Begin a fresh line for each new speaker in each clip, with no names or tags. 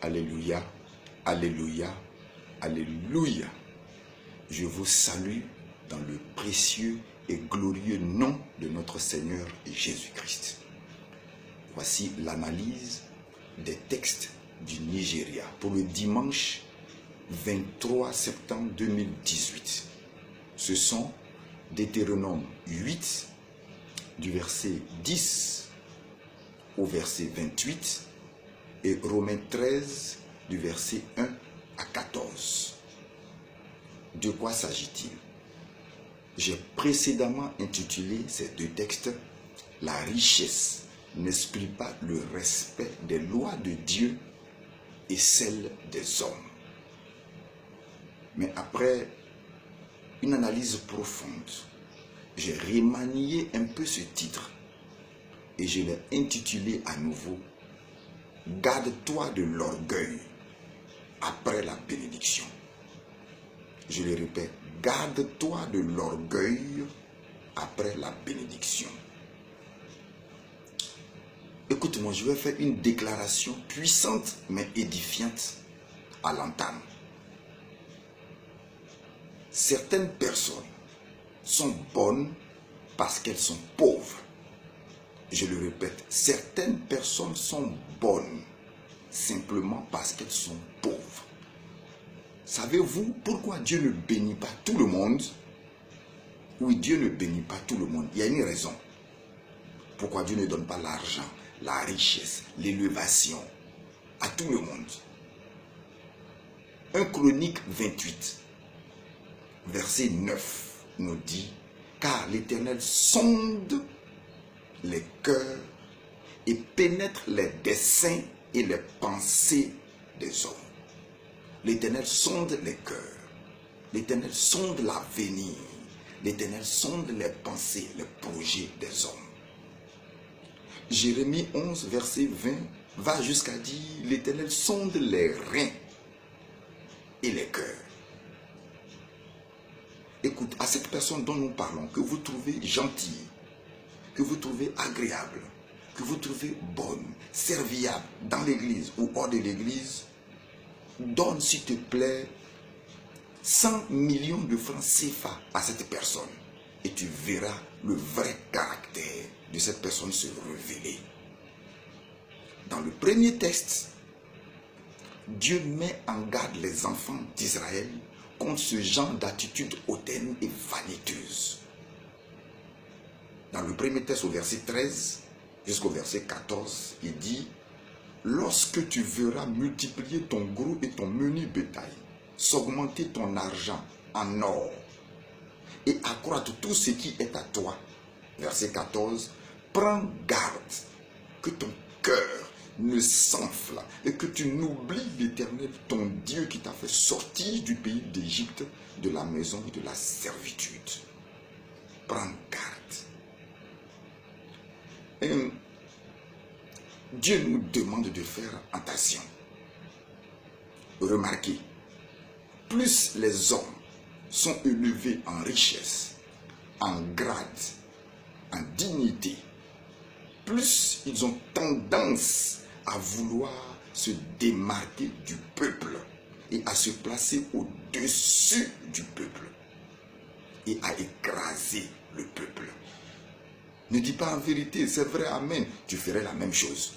Alléluia, alléluia, alléluia. Je vous salue dans le précieux et glorieux nom de notre Seigneur Jésus-Christ. Voici l'analyse des textes du Nigeria pour le dimanche 23 septembre 2018. Ce sont Deutéronome 8, du verset 10 au verset 28, et Romains 13, du verset 1 à 14. De quoi s'agit-il? J'ai précédemment intitulé ces deux textes « La richesse n'exclut pas le respect des lois de Dieu et celles des hommes ». Mais après une analyse profonde, j'ai remanié un peu ce titre et je l'ai intitulé à nouveau « Garde-toi de l'orgueil après la bénédiction ». Je le répète, garde-toi de l'orgueil après la bénédiction. Écoute-moi, je vais faire une déclaration puissante mais édifiante à l'entame. Certaines personnes sont bonnes parce qu'elles sont pauvres. Je le répète, certaines personnes sont bonnes simplement parce qu'elles sont pauvres. Savez-vous pourquoi Dieu ne bénit pas tout le monde? Oui, Dieu ne bénit pas tout le monde. Il y a une raison. Pourquoi Dieu ne donne pas l'argent, la richesse, l'élévation à tout le monde? 1 Chronique 28, verset 9 nous dit « Car l'Éternel sonde les cœurs et pénètre les desseins et les pensées des hommes. » L'Éternel sonde les cœurs. L'Éternel sonde l'avenir. L'Éternel sonde les pensées, les projets des hommes. Jérémie 11, verset 20, va jusqu'à dire « L'Éternel sonde les reins et les cœurs. » Écoute, à cette personne dont nous parlons, que vous trouvez gentille, que vous trouvez agréable, que vous trouvez bonne, serviable dans l'église ou hors de l'église, donne s'il te plaît 100 millions de francs CFA à cette personne et tu verras le vrai caractère de cette personne se révéler. Dans le premier texte, Dieu met en garde les enfants d'Israël contre ce genre d'attitude hautaine et vaniteuse. Dans le premier texte au verset 13 jusqu'au verset 14, il dit « Lorsque tu verras multiplier ton gros et ton menu bétail, s'augmenter ton argent en or et accroître tout ce qui est à toi. » Verset 14, « Prends garde que ton cœur ne s'enfle et que tu n'oublies l'Éternel, ton Dieu qui t'a fait sortir du pays d'Égypte, de la maison de la servitude. » Prends garde. Et Dieu nous demande de faire attention. Remarquez, plus les hommes sont élevés en richesse, en grade, en dignité, plus ils ont tendance à vouloir se démarquer du peuple et à se placer au-dessus du peuple et à écraser le peuple. Ne dis pas en vérité, c'est vrai, amen, tu ferais la même chose.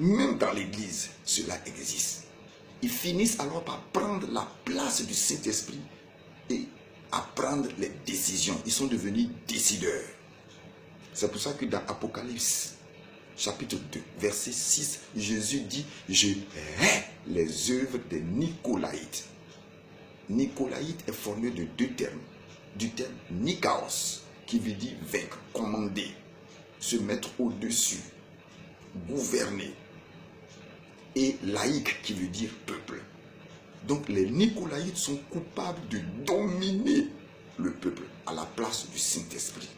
Même dans l'église, cela existe. Ils finissent alors par prendre la place du Saint-Esprit et à prendre les décisions. Ils sont devenus décideurs. C'est pour ça que dans Apocalypse, chapitre 2, verset 6, Jésus dit « Je hais les œuvres des Nicolaïtes ». Nicolaïte est formé de deux termes. Du terme Nikaos, qui veut dire vaincre, commander, se mettre au-dessus, gouverner. Et laïque, qui veut dire peuple. Donc les Nicolaïtes sont coupables de dominer le peuple à la place du Saint-Esprit.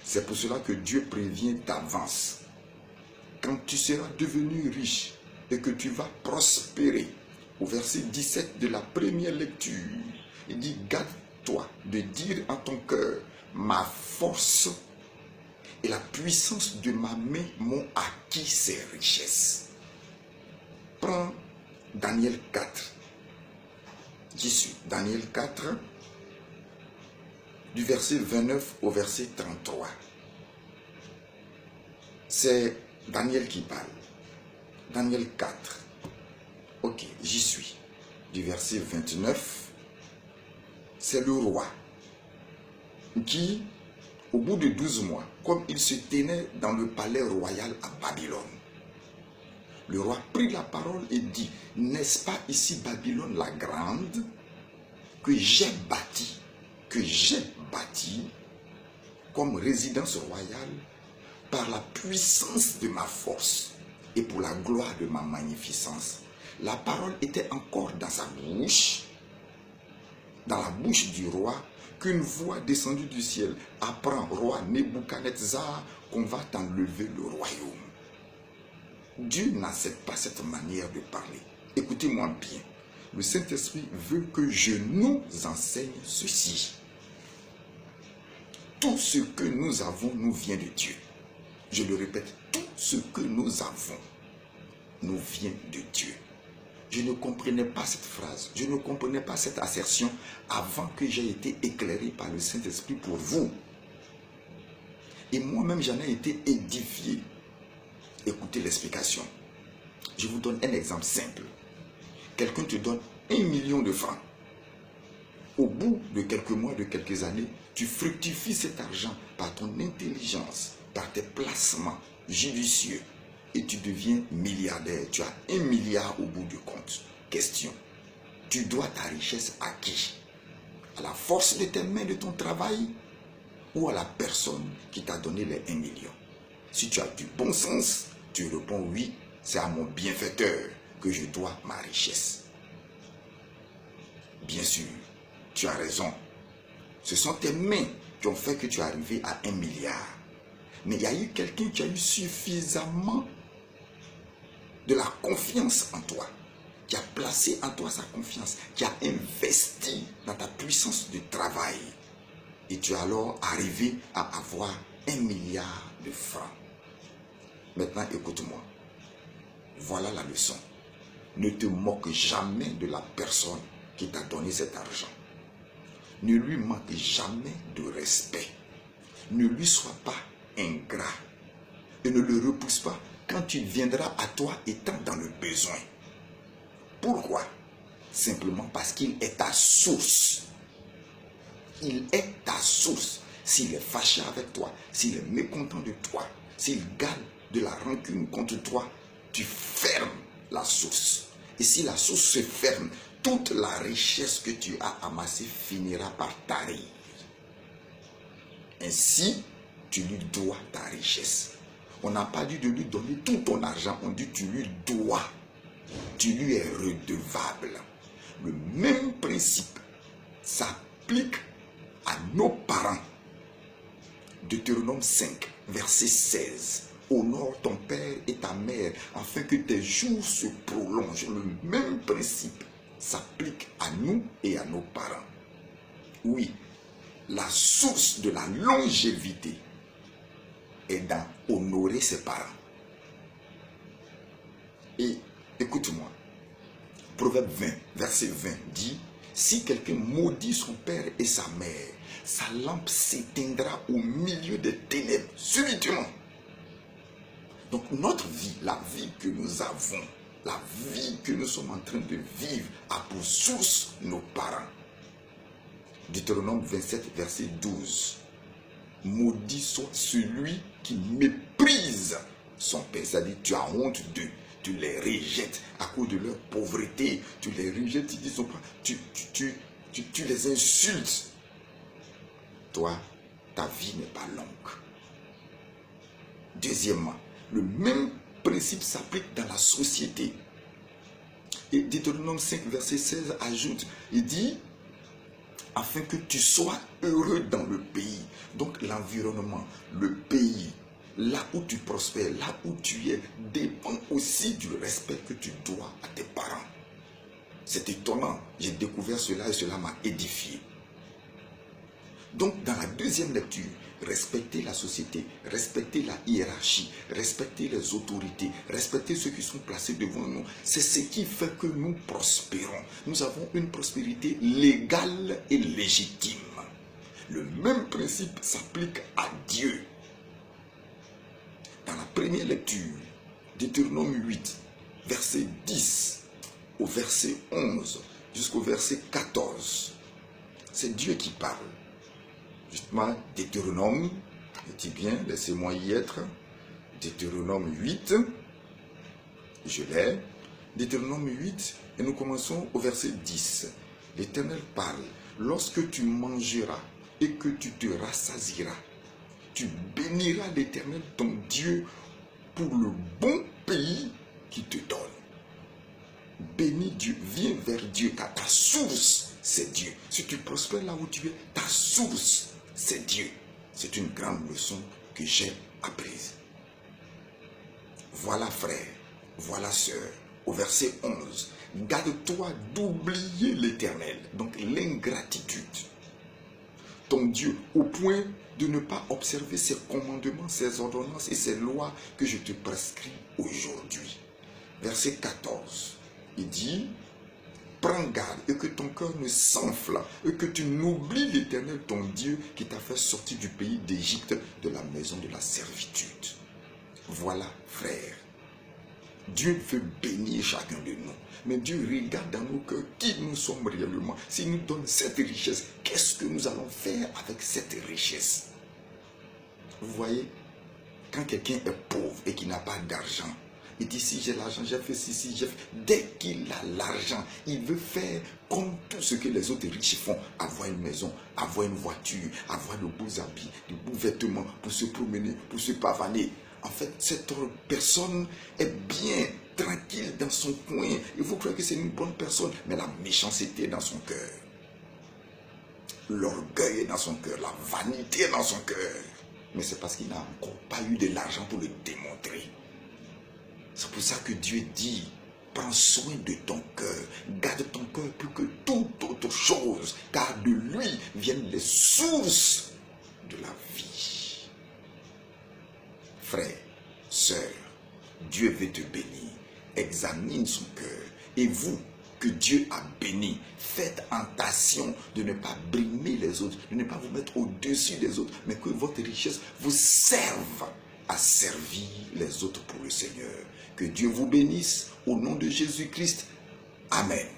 C'est pour cela que Dieu prévient d'avance. Quand tu seras devenu riche et que tu vas prospérer, au verset 17 de la première lecture, il dit « Garde-toi de dire en ton cœur, ma force et la puissance de ma main m'ont acquis ces richesses. » prends Daniel 4. J'y suis. Daniel 4, du verset 29 au verset 33. C'est Daniel qui parle. Daniel 4. Ok, j'y suis. Du verset 29, c'est le roi qui, au bout de 12 mois, comme il se tenait dans le palais royal à Babylone, le roi prit la parole et dit, n'est-ce pas ici Babylone la grande que j'ai bâtie comme résidence royale par la puissance de ma force et pour la gloire de ma magnificence. La parole était encore dans sa bouche, dans la bouche du roi, qu'une voix descendue du ciel apprend, roi Nebuchadnezzar, qu'on va t'enlever le royaume. Dieu n'accepte pas cette manière de parler. Écoutez-moi bien. Le Saint-Esprit veut que je nous enseigne ceci. Tout ce que nous avons nous vient de Dieu. Je le répète, tout ce que nous avons nous vient de Dieu. Je ne comprenais pas cette phrase, je ne comprenais pas cette assertion avant que j'ai été éclairé par le Saint-Esprit pour vous. Et moi-même, j'en ai été édifié. Écoutez l'explication. Je vous donne un exemple simple. Quelqu'un te donne 1 million de francs. Au bout de quelques mois, de quelques années, tu fructifies cet argent par ton intelligence, par tes placements judicieux. Et tu deviens milliardaire. Tu as 1 milliard au bout du compte. Question. Tu dois ta richesse à qui? À la force de tes mains, de ton travail, ou à la personne qui t'a donné les 1 million? Si tu as du bon sens, tu réponds oui, c'est à mon bienfaiteur que je dois ma richesse. Bien sûr, tu as raison. Ce sont tes mains qui ont fait que tu es arrivé à 1 milliard. Mais il y a eu quelqu'un qui a eu suffisamment de la confiance en toi, qui a placé en toi sa confiance, qui a investi dans ta puissance de travail. Et tu es alors arrivé à avoir 1 milliard de francs. Maintenant, écoute-moi. Voilà la leçon. Ne te moque jamais de la personne qui t'a donné cet argent. Ne lui manque jamais de respect. Ne lui sois pas ingrat. Et ne le repousse pas quand il viendra à toi étant dans le besoin. Pourquoi? Simplement parce qu'il est ta source. Il est ta source. S'il est fâché avec toi, s'il est mécontent de toi, s'il garde de la rancune contre toi, tu fermes la source. Et si la source se ferme, toute la richesse que tu as amassée finira par tarir. Ainsi, tu lui dois ta richesse. On n'a pas dit de lui donner tout ton argent, on dit tu lui dois. Tu lui es redevable. Le même principe s'applique à nos parents. Deutéronome 5, verset 16. Honore ton père et ta mère afin que tes jours se prolongent. Le même principe s'applique à nous et à nos parents. Oui, la source de la longévité est dans honorer ses parents. Et écoute-moi, Proverbe 20, verset 20 dit, si quelqu'un maudit son père et sa mère, sa lampe s'éteindra au milieu des ténèbres, subitement. Donc notre vie, la vie que nous avons, la vie que nous sommes en train de vivre, a pour source nos parents. Deutéronome 27, verset 12. Maudit soit celui qui méprise son père. C'est-à-dire, tu as honte d'eux. Tu les rejettes à cause de leur pauvreté. Tu les rejettes, tu les insultes. Toi, ta vie n'est pas longue. Deuxièmement, le même principe s'applique dans la société. Et Deutéronome 5, verset 16 ajoute, il dit, afin que tu sois heureux dans le pays. Donc l'environnement, le pays, là où tu prospères, là où tu es, dépend aussi du respect que tu dois à tes parents. C'est étonnant, j'ai découvert cela et cela m'a édifié. Donc, dans la deuxième lecture, respecter la société, respecter la hiérarchie, respecter les autorités, respecter ceux qui sont placés devant nous. C'est ce qui fait que nous prospérons. Nous avons une prospérité légale et légitime. Le même principe s'applique à Dieu. Dans la première lecture, Deutéronome 8, verset 10 au verset 11 jusqu'au verset 14, c'est Dieu qui parle. Justement, Deutéronome, je dis bien, laissez-moi y être. Deutéronome 8, je l'ai. Deutéronome 8, et nous commençons au verset 10. L'Éternel parle. Lorsque tu mangeras et que tu te rassasieras, tu béniras l'Éternel ton Dieu pour le bon pays qu'il te donne. Bénis Dieu, viens vers Dieu, car ta source, c'est Dieu. Si tu prospères là où tu es, ta source, c'est Dieu. C'est une grande leçon que j'ai apprise. Voilà frère, voilà sœur, au verset 11, garde-toi d'oublier l'Éternel, donc l'ingratitude, ton Dieu, au point de ne pas observer ses commandements, ses ordonnances et ses lois que je te prescris aujourd'hui. Verset 14, il dit, prends garde et que ton cœur ne s'enfle et que tu n'oublies l'Éternel ton Dieu qui t'a fait sortir du pays d'Égypte, de la maison de la servitude. Voilà, frère. Dieu veut bénir chacun de nous. Mais Dieu regarde dans nos cœurs qui nous sommes réellement. S'il nous donne cette richesse, qu'est-ce que nous allons faire avec cette richesse? Vous voyez, quand quelqu'un est pauvre et qui n'a pas d'argent, il dit si j'ai l'argent, j'ai fait ceci, j'ai fait. Dès qu'il a l'argent, il veut faire comme tout ce que les autres riches font. Avoir une maison, avoir une voiture, avoir de beaux habits, de beaux vêtements pour se promener, pour se pavaner. En fait, cette personne est bien tranquille dans son coin. Il faut croire que c'est une bonne personne, mais la méchanceté est dans son cœur. L'orgueil est dans son cœur, la vanité est dans son cœur. Mais c'est parce qu'il n'a encore pas eu de l'argent pour le démontrer. C'est pour ça que Dieu dit, prends soin de ton cœur, garde ton cœur plus que toute autre chose, car de lui viennent les sources de la vie. Frère, sœur, Dieu veut te bénir, examine son cœur, et vous, que Dieu a béni, faites attention de ne pas brimer les autres, de ne pas vous mettre au-dessus des autres, mais que votre richesse vous serve à servir les autres pour le Seigneur. Que Dieu vous bénisse au nom de Jésus-Christ. Amen.